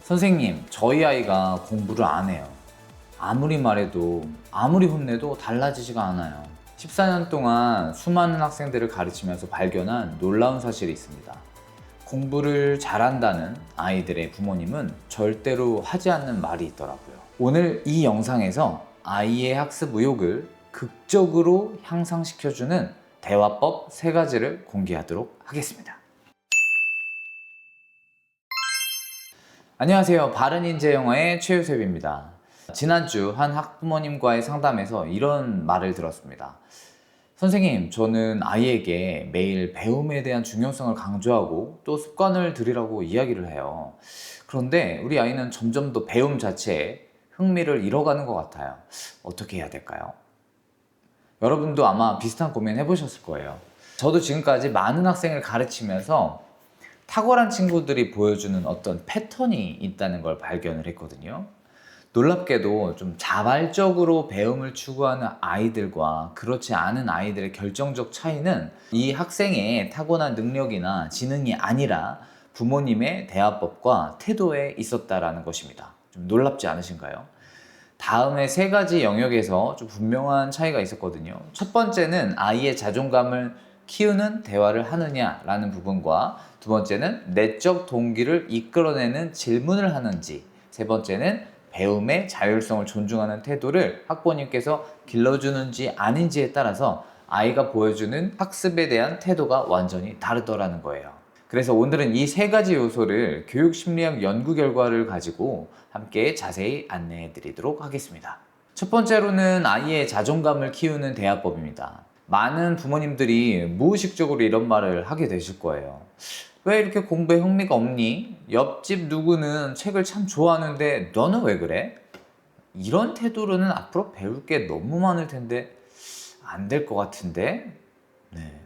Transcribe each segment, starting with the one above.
선생님, 저희 아이가 공부를 안 해요. 아무리 말해도, 아무리 혼내도 달라지지가 않아요. 14년 동안 수많은 학생들을 가르치면서 발견한 놀라운 사실이 있습니다. 공부를 잘한다는 아이들의 부모님은 절대로 하지 않는 말이 있더라고요. 오늘 이 영상에서 아이의 학습 의욕을 극적으로 향상시켜주는 대화법 3가지를 공개하도록 하겠습니다. 안녕하세요. 바른인재영어의 최유셉입니다. 지난주 한 학부모님과의 상담에서 이런 말을 들었습니다. 선생님, 저는 아이에게 매일 배움에 대한 중요성을 강조하고 또 습관을 들이라고 이야기를 해요. 그런데 우리 아이는 점점 더 배움 자체에 흥미를 잃어가는 것 같아요. 어떻게 해야 될까요? 여러분도 아마 비슷한 고민 해보셨을 거예요. 저도 지금까지 많은 학생을 가르치면서 탁월한 친구들이 보여주는 어떤 패턴이 있다는 걸 발견을 했거든요. 놀랍게도 좀 자발적으로 배움을 추구하는 아이들과 그렇지 않은 아이들의 결정적 차이는 이 학생의 타고난 능력이나 지능이 아니라 부모님의 대화법과 태도에 있었다라는 것입니다. 좀 놀랍지 않으신가요? 다음에 3가지 영역에서 좀 분명한 차이가 있었거든요. 첫 번째는 아이의 자존감을 키우는 대화를 하느냐라는 부분과, 두 번째는 내적 동기를 이끌어내는 질문을 하는지, 세 번째는 배움의 자율성을 존중하는 태도를 학부모님께서 길러주는지 아닌지에 따라서 아이가 보여주는 학습에 대한 태도가 완전히 다르더라는 거예요. 그래서 오늘은 이 3가지 요소를 교육심리학 연구 결과를 가지고 함께 자세히 안내해 드리도록 하겠습니다. 첫 번째로는 아이의 자존감을 키우는 대화법입니다. 많은 부모님들이 무의식적으로 이런 말을 하게 되실 거예요. 왜 이렇게 공부에 흥미가 없니? 옆집 누구는 책을 참 좋아하는데 너는 왜 그래? 이런 태도로는 앞으로 배울 게 너무 많을 텐데 안 될 것 같은데? 네.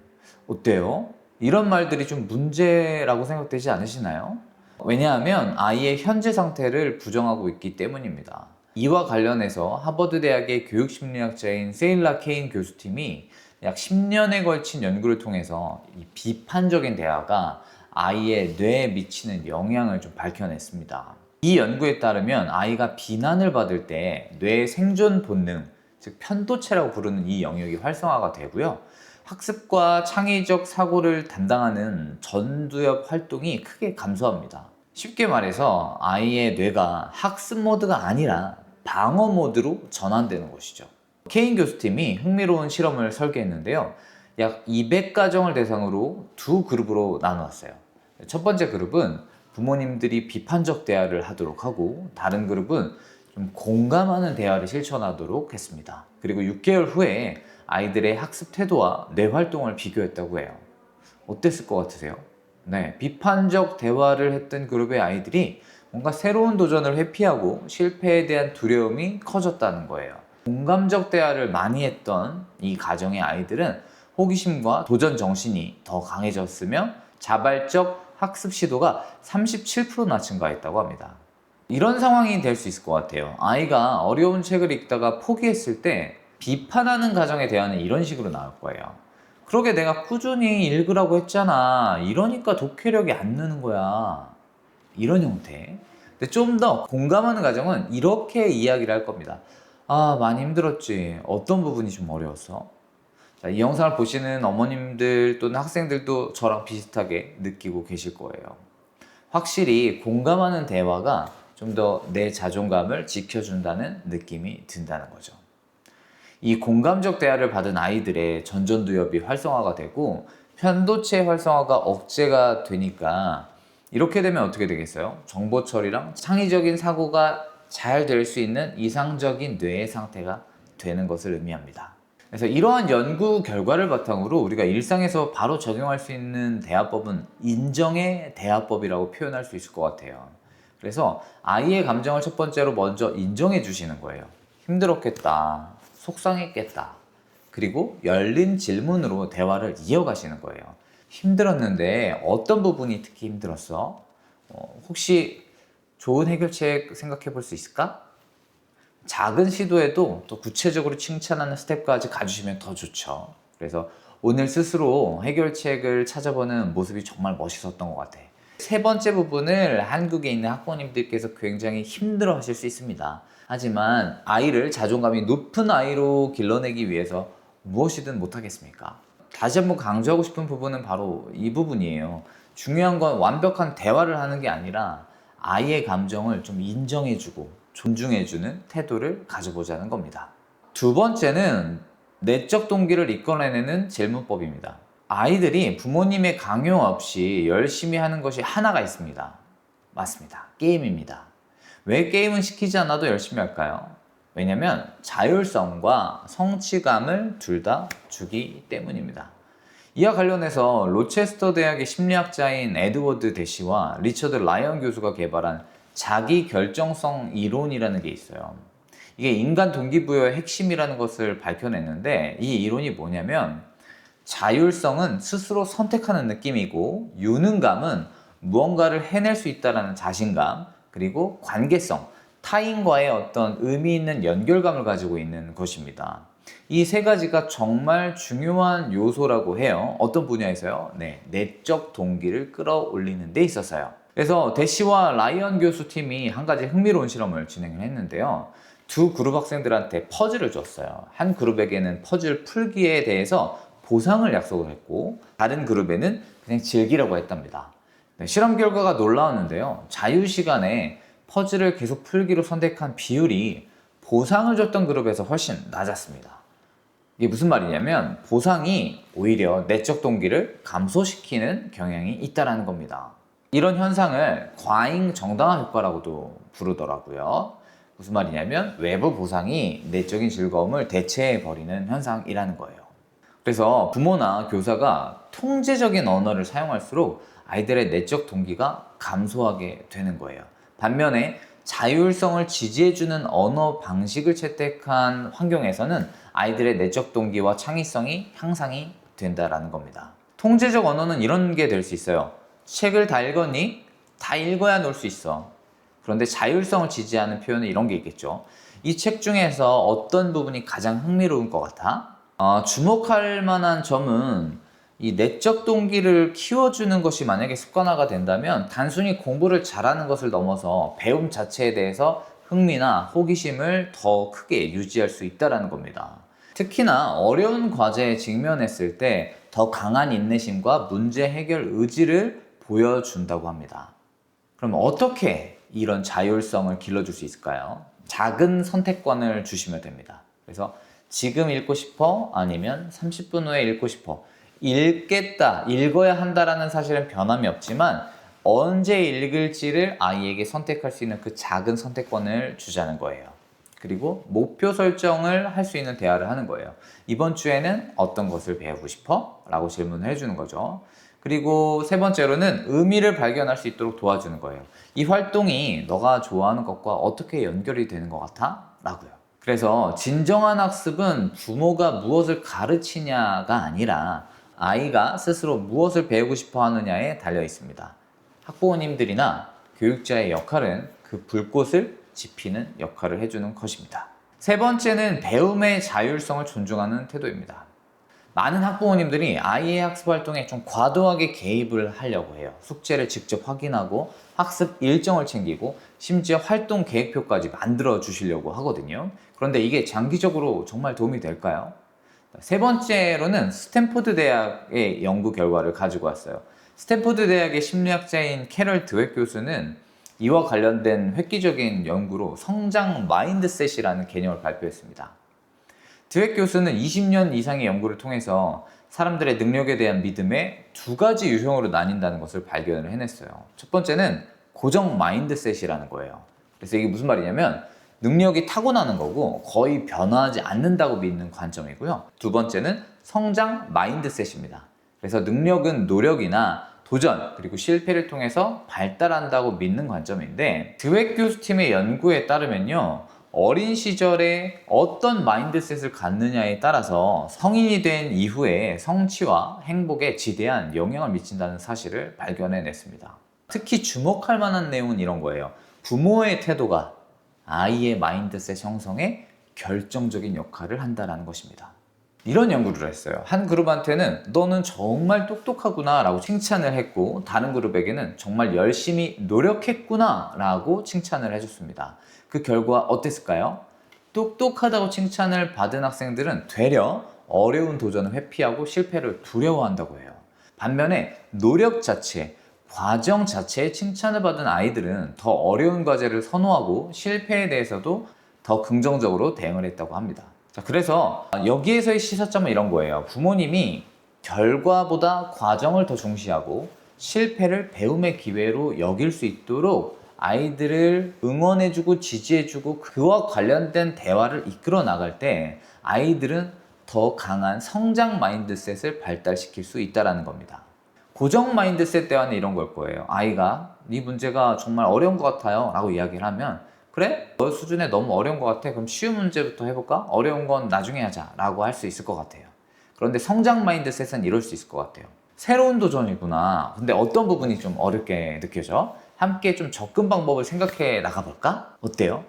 어때요? 이런 말들이 좀 문제라고 생각되지 않으시나요? 왜냐하면 아이의 현재 상태를 부정하고 있기 때문입니다. 이와 관련해서 하버드 대학의 교육심리학자인 세일라 케인 교수팀이 약 10년에 걸친 연구를 통해서 이 비판적인 대화가 아이의 뇌에 미치는 영향을 좀 밝혀냈습니다. 이 연구에 따르면 아이가 비난을 받을 때 뇌의 생존 본능, 즉 편도체라고 부르는 이 영역이 활성화가 되고요. 학습과 창의적 사고를 담당하는 전두엽 활동이 크게 감소합니다. 쉽게 말해서 아이의 뇌가 학습 모드가 아니라 방어 모드로 전환되는 것이죠. 케인 교수팀이 흥미로운 실험을 설계했는데요. 약 200가정을 대상으로 2그룹으로 나누었어요. 첫 번째 그룹은 부모님들이 비판적 대화를 하도록 하고, 다른 그룹은 좀 공감하는 대화를 실천하도록 했습니다. 그리고 6개월 후에 아이들의 학습 태도와 뇌 활동을 비교했다고 해요. 어땠을 것 같으세요? 네, 비판적 대화를 했던 그룹의 아이들이 뭔가 새로운 도전을 회피하고 실패에 대한 두려움이 커졌다는 거예요. 공감적 대화를 많이 했던 이 가정의 아이들은 호기심과 도전 정신이 더 강해졌으며 자발적 학습 시도가 37%나 증가했다고 합니다. 이런 상황이 될 수 있을 것 같아요. 아이가 어려운 책을 읽다가 포기했을 때 비판하는 가정의 대화는 이런 식으로 나올 거예요. 그러게 내가 꾸준히 읽으라고 했잖아. 이러니까 독해력이 안 느는 거야. 이런 형태. 근데 좀 더 공감하는 가정은 이렇게 이야기를 할 겁니다. 아, 많이 힘들었지. 어떤 부분이 좀 어려웠어? 자, 이 영상을 보시는 어머님들 또는 학생들도 저랑 비슷하게 느끼고 계실 거예요. 확실히 공감하는 대화가 좀 더 내 자존감을 지켜준다는 느낌이 든다는 거죠. 이 공감적 대화를 받은 아이들의 전전두엽이 활성화가 되고 편도체 활성화가 억제가 되니까, 이렇게 되면 어떻게 되겠어요? 정보 처리랑 창의적인 사고가 잘 될 수 있는 이상적인 뇌의 상태가 되는 것을 의미합니다. 그래서 이러한 연구 결과를 바탕으로 우리가 일상에서 바로 적용할 수 있는 대화법은 인정의 대화법이라고 표현할 수 있을 것 같아요. 그래서 아이의 감정을 첫 번째로 먼저 인정해 주시는 거예요. 힘들었겠다, 속상했겠다. 그리고 열린 질문으로 대화를 이어가시는 거예요. 힘들었는데 어떤 부분이 특히 힘들었어? 혹시 좋은 해결책 생각해 볼 수 있을까? 작은 시도에도 또 구체적으로 칭찬하는 스텝까지 가주시면 더 좋죠. 그래서 오늘 스스로 해결책을 찾아보는 모습이 정말 멋있었던 것 같아. 세 번째 부분을 한국에 있는 학부모님들께서 굉장히 힘들어 하실 수 있습니다. 하지만 아이를 자존감이 높은 아이로 길러내기 위해서 무엇이든 못하겠습니까? 다시 한번 강조하고 싶은 부분은 바로 이 부분이에요. 중요한 건 완벽한 대화를 하는 게 아니라 아이의 감정을 좀 인정해주고 존중해주는 태도를 가져보자는 겁니다. 두 번째는 내적 동기를 이끌어내는 질문법입니다. 아이들이 부모님의 강요 없이 열심히 하는 것이 하나가 있습니다. 맞습니다. 게임입니다. 왜 게임은 시키지 않아도 열심히 할까요? 왜냐면 자율성과 성취감을 둘 다 주기 때문입니다. 이와 관련해서 로체스터 대학의 심리학자인 에드워드 대시와 리처드 라이언 교수가 개발한 자기 결정성 이론이라는 게 있어요. 이게 인간 동기부여의 핵심이라는 것을 밝혀냈는데, 이 이론이 뭐냐면 자율성은 스스로 선택하는 느낌이고, 유능감은 무언가를 해낼 수 있다는 자신감, 그리고 관계성, 타인과의 어떤 의미 있는 연결감을 가지고 있는 것입니다. 이 세 가지가 정말 중요한 요소라고 해요. 어떤 분야에서요? 네, 내적 동기를 끌어올리는 데 있어서요. 그래서 대시와 라이언 교수 팀이 한 가지 흥미로운 실험을 진행을 했는데요. 두 그룹 학생들한테 퍼즐을 줬어요. 한 그룹에게는 퍼즐 풀기에 대해서 보상을 약속을 했고, 다른 그룹에는 그냥 즐기라고 했답니다. 네, 실험 결과가 놀라웠는데요. 자유시간에 퍼즐을 계속 풀기로 선택한 비율이 보상을 줬던 그룹에서 훨씬 낮았습니다. 이게 무슨 말이냐면 보상이 오히려 내적 동기를 감소시키는 경향이 있다는 겁니다. 이런 현상을 과잉 정당화 효과라고도 부르더라고요. 무슨 말이냐면 외부 보상이 내적인 즐거움을 대체해버리는 현상이라는 거예요. 그래서 부모나 교사가 통제적인 언어를 사용할수록 아이들의 내적 동기가 감소하게 되는 거예요. 반면에 자율성을 지지해주는 언어 방식을 채택한 환경에서는 아이들의 내적 동기와 창의성이 향상이 된다는 겁니다. 통제적 언어는 이런 게 될 수 있어요. 책을 다 읽었니? 다 읽어야 놀 수 있어. 그런데 자율성을 지지하는 표현은 이런 게 있겠죠. 이 책 중에서 어떤 부분이 가장 흥미로운 것 같아? 주목할 만한 점은 이 내적 동기를 키워주는 것이 만약에 습관화가 된다면 단순히 공부를 잘하는 것을 넘어서 배움 자체에 대해서 흥미나 호기심을 더 크게 유지할 수 있다는 겁니다. 특히나 어려운 과제에 직면했을 때 더 강한 인내심과 문제 해결 의지를 보여준다고 합니다. 그럼 어떻게 이런 자율성을 길러줄 수 있을까요? 작은 선택권을 주시면 됩니다. 그래서 지금 읽고 싶어? 아니면 30분 후에 읽고 싶어? 읽겠다, 읽어야 한다라는 사실은 변함이 없지만 언제 읽을지를 아이에게 선택할 수 있는 그 작은 선택권을 주자는 거예요. 그리고 목표 설정을 할 수 있는 대화를 하는 거예요. 이번 주에는 어떤 것을 배우고 싶어? 라고 질문을 해주는 거죠. 그리고 세 번째로는 의미를 발견할 수 있도록 도와주는 거예요. 이 활동이 너가 좋아하는 것과 어떻게 연결이 되는 것 같아? 라고요. 그래서 진정한 학습은 부모가 무엇을 가르치냐가 아니라 아이가 스스로 무엇을 배우고 싶어 하느냐에 달려 있습니다. 학부모님들이나 교육자의 역할은 그 불꽃을 지피는 역할을 해주는 것입니다. 세 번째는 배움의 자율성을 존중하는 태도입니다. 많은 학부모님들이 아이의 학습 활동에 좀 과도하게 개입을 하려고 해요. 숙제를 직접 확인하고 학습 일정을 챙기고 심지어 활동 계획표까지 만들어 주시려고 하거든요. 그런데 이게 장기적으로 정말 도움이 될까요? 세 번째로는 스탠포드 대학의 연구 결과를 가지고 왔어요. 스탠포드 대학의 심리학자인 캐럴 드웻 교수는 이와 관련된 획기적인 연구로 성장 마인드셋이라는 개념을 발표했습니다. 드웻 교수는 20년 이상의 연구를 통해서 사람들의 능력에 대한 믿음에 두 가지 유형으로 나뉜다는 것을 발견을 해냈어요. 첫 번째는 고정 마인드셋이라는 거예요. 그래서 이게 무슨 말이냐면 능력이 타고나는 거고 거의 변화하지 않는다고 믿는 관점이고요. 두 번째는 성장 마인드셋입니다. 그래서 능력은 노력이나 도전 그리고 실패를 통해서 발달한다고 믿는 관점인데, 드웻 교수 팀의 연구에 따르면요, 어린 시절에 어떤 마인드셋을 갖느냐에 따라서 성인이 된 이후에 성취와 행복에 지대한 영향을 미친다는 사실을 발견해냈습니다. 특히 주목할 만한 내용은 이런 거예요. 부모의 태도가 아이의 마인드셋 형성에 결정적인 역할을 한다는 것입니다. 이런 연구를 했어요. 한 그룹한테는 너는 정말 똑똑하구나 라고 칭찬을 했고, 다른 그룹에게는 정말 열심히 노력했구나 라고 칭찬을 해줬습니다. 그 결과 어땠을까요? 똑똑하다고 칭찬을 받은 학생들은 되려 어려운 도전을 회피하고 실패를 두려워한다고 해요. 반면에 노력 자체, 과정 자체에 칭찬을 받은 아이들은 더 어려운 과제를 선호하고 실패에 대해서도 더 긍정적으로 대응을 했다고 합니다. 자, 그래서 여기에서의 시사점은 이런 거예요. 부모님이 결과보다 과정을 더 중시하고 실패를 배움의 기회로 여길 수 있도록 아이들을 응원해주고 지지해주고 그와 관련된 대화를 이끌어 나갈 때 아이들은 더 강한 성장 마인드셋을 발달시킬 수 있다는 겁니다. 고정 마인드셋 대화는 이런 걸 거예요. 아이가 네 문제가 정말 어려운 것 같아요 라고 이야기를 하면, 그래? 너 수준에 너무 어려운 것 같아? 그럼 쉬운 문제부터 해볼까? 어려운 건 나중에 하자 라고 할 수 있을 것 같아요. 그런데 성장 마인드셋은 이럴 수 있을 것 같아요. 새로운 도전이구나. 근데 어떤 부분이 좀 어렵게 느껴져? 함께 좀 접근 방법을 생각해 나가볼까? 어때요?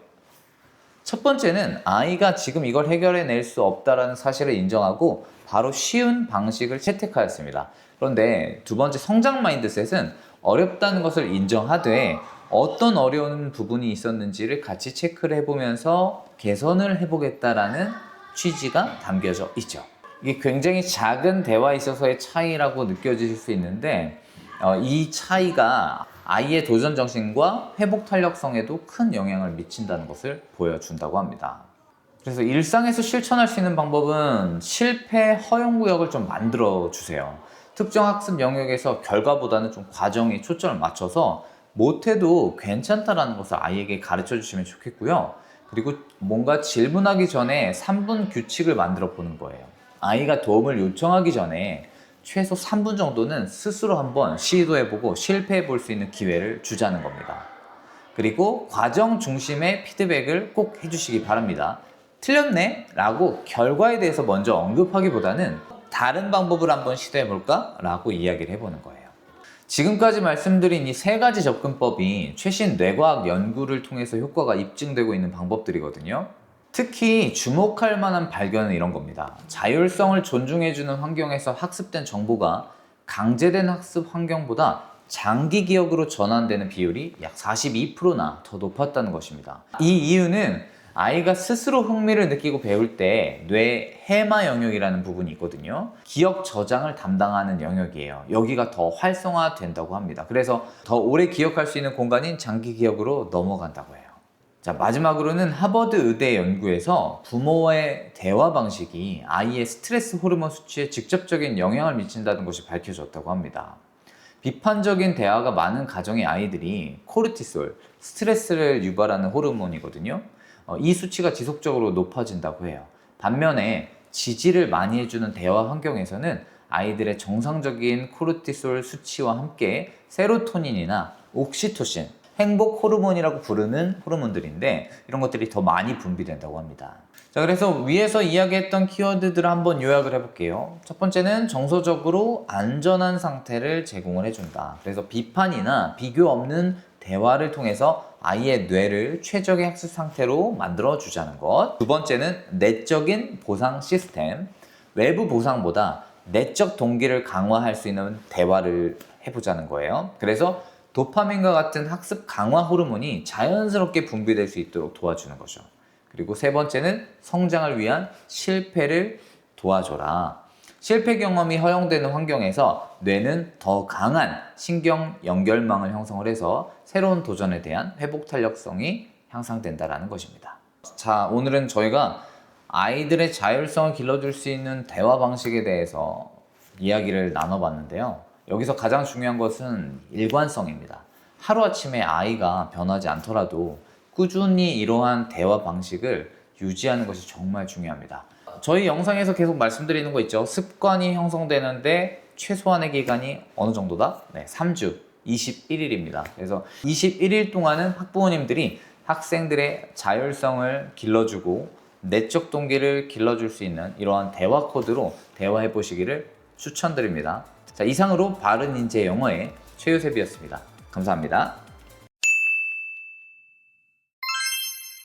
첫 번째는 아이가 지금 이걸 해결해낼 수 없다는 사실을 인정하고 바로 쉬운 방식을 채택하였습니다. 그런데 두 번째 성장 마인드셋은 어렵다는 것을 인정하되 어떤 어려운 부분이 있었는지를 같이 체크를 해보면서 개선을 해보겠다라는 취지가 담겨져 있죠. 이게 굉장히 작은 대화에 있어서의 차이라고 느껴질 수 있는데 이 차이가 아이의 도전 정신과 회복 탄력성에도 큰 영향을 미친다는 것을 보여준다고 합니다. 그래서 일상에서 실천할 수 있는 방법은 실패 허용 구역을 좀 만들어 주세요. 특정 학습 영역에서 결과보다는 좀 과정에 초점을 맞춰서 못해도 괜찮다라는 것을 아이에게 가르쳐 주시면 좋겠고요. 그리고 뭔가 질문하기 전에 3분 규칙을 만들어 보는 거예요. 아이가 도움을 요청하기 전에 최소 3분 정도는 스스로 한번 시도해보고 실패해 볼 수 있는 기회를 주자는 겁니다. 그리고 과정 중심의 피드백을 꼭 해주시기 바랍니다. 틀렸네? 라고 결과에 대해서 먼저 언급하기보다는 다른 방법을 한번 시도해볼까? 라고 이야기를 해보는 거예요. 지금까지 말씀드린 이 세 가지 접근법이 최신 뇌과학 연구를 통해서 효과가 입증되고 있는 방법들이거든요. 특히 주목할 만한 발견은 이런 겁니다. 자율성을 존중해주는 환경에서 학습된 정보가 강제된 학습 환경보다 장기 기억으로 전환되는 비율이 약 42%나 더 높았다는 것입니다. 이 이유는 아이가 스스로 흥미를 느끼고 배울 때 뇌 해마 영역이라는 부분이 있거든요. 기억 저장을 담당하는 영역이에요. 여기가 더 활성화된다고 합니다. 그래서 더 오래 기억할 수 있는 공간인 장기 기억으로 넘어간다고 해요. 자, 마지막으로는 하버드 의대 연구에서 부모와의 대화 방식이 아이의 스트레스 호르몬 수치에 직접적인 영향을 미친다는 것이 밝혀졌다고 합니다. 비판적인 대화가 많은 가정의 아이들이 코르티솔, 스트레스를 유발하는 호르몬이거든요. 이 수치가 지속적으로 높아진다고 해요. 반면에 지지를 많이 해주는 대화 환경에서는 아이들의 정상적인 코르티솔 수치와 함께 세로토닌이나 옥시토신, 행복 호르몬이라고 부르는 호르몬들인데 이런 것들이 더 많이 분비된다고 합니다. 자, 그래서 위에서 이야기했던 키워드들을 한번 요약을 해볼게요. 첫 번째는 정서적으로 안전한 상태를 제공을 해준다. 그래서 비판이나 비교 없는 대화를 통해서 아이의 뇌를 최적의 학습 상태로 만들어주자는 것. 두 번째는 내적인 보상 시스템. 외부 보상보다 내적 동기를 강화할 수 있는 대화를 해보자는 거예요. 그래서 도파민과 같은 학습 강화 호르몬이 자연스럽게 분비될 수 있도록 도와주는 거죠. 그리고 세 번째는 성장을 위한 실패를 도와줘라. 실패 경험이 허용되는 환경에서 뇌는 더 강한 신경 연결망을 형성을 해서 새로운 도전에 대한 회복 탄력성이 향상된다는 것입니다. 자, 오늘은 저희가 아이들의 자율성을 길러줄 수 있는 대화 방식에 대해서 이야기를 나눠봤는데요. 여기서 가장 중요한 것은 일관성입니다. 하루아침에 아이가 변하지 않더라도 꾸준히 이러한 대화 방식을 유지하는 것이 정말 중요합니다. 저희 영상에서 계속 말씀드리는 거 있죠. 습관이 형성되는데 최소한의 기간이 어느 정도다? 네, 3주, 21일입니다. 그래서 21일 동안은 학부모님들이 학생들의 자율성을 길러주고 내적 동기를 길러줄 수 있는 이러한 대화 코드로 대화해 보시기를 추천드립니다. 자, 이상으로 바른 인재 영어의 최유셉이었습니다. 감사합니다.